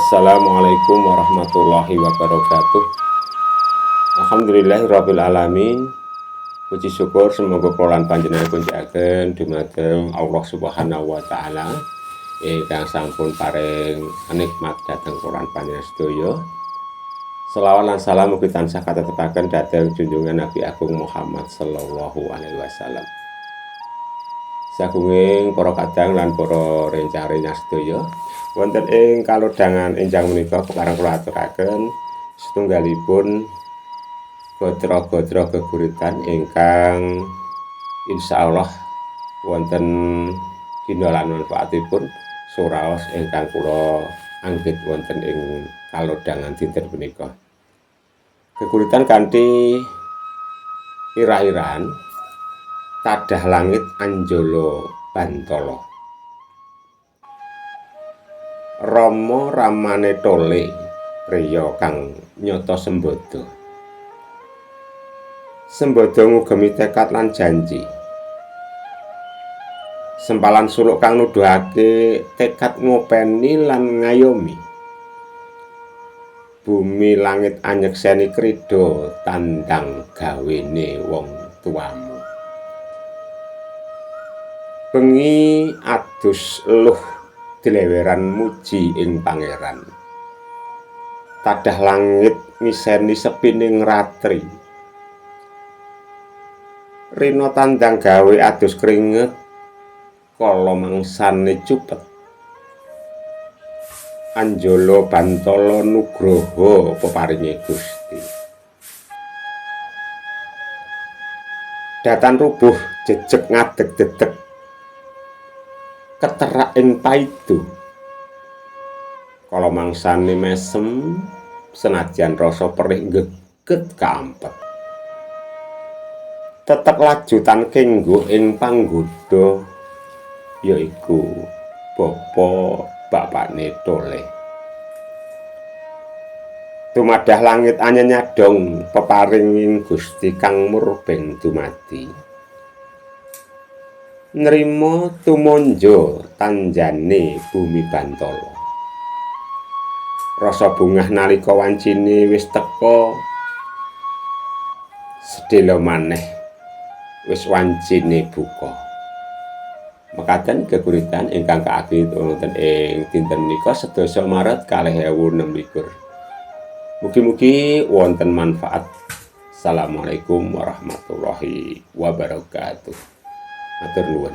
Assalamualaikum warahmatullahi wabarakatuh. Alhamdulillahirabbil alamin. Puji syukur semoga kula panjenengan kunjakaken dumateng Allah Subhanahu wa taala ingkang sampun paring nikmat dhateng kula panjenengan sedaya. Selawat lan salam mugi tansah katetepaken dhateng junjungan Nabi Agung Muhammad sallallahu alaihi wasallam. Sagunging para kadang lan para rencah-rencah sedaya wonten ing kalodhangan enjang menika kepareng kula aturaken setunggalipun gotra-gotra geguritan ingkang insyaallah wonten gina lan manfaatipun suraos ingkang kula anggit wonten ing kalodhangan dinten punika. Geguritan kanthi irah-irahan Tadah Langit Anjala Bantala. Rama ramane tole priya kang nyata sembada. Sembada ngugemi tekad lan janji. Sempalan suluk kang nuduhake tekad ngopeni lan ngayomi. Bumi langit anyekseni krida tandang gawene wong tuamu. Bengi adus eluh dileweran muji ing pangeran. Tadah langit ngiseni sepining ratri. Rina tandang gawe adus kringet kala mangsane cupet. Anjala Bantala nugraha peparinge Gusti. Datan rubuh jejeg ngadeg-dedeg keterak ing paidu. Kala mangsane mesem senajan rasa perih geget kaampet. Tetep lajutan kenggo ing panggoda yaiku bapane tole. Tumadah langit anyanyadong peparinging Gusti kang murbeng dumadi. Nrimo tumanja tanjane bumi Bantala. Rasa bungah nalika wancine wis teka sedhela maneh wis wancine buka. Mekaten geguritan ingkang kaagem wonten ing dinten menika 11 Maret 2026. Mugi-mugi wonten manfaat. Assalamualaikum warahmatullahi wabarakatuh. Matur nuwun.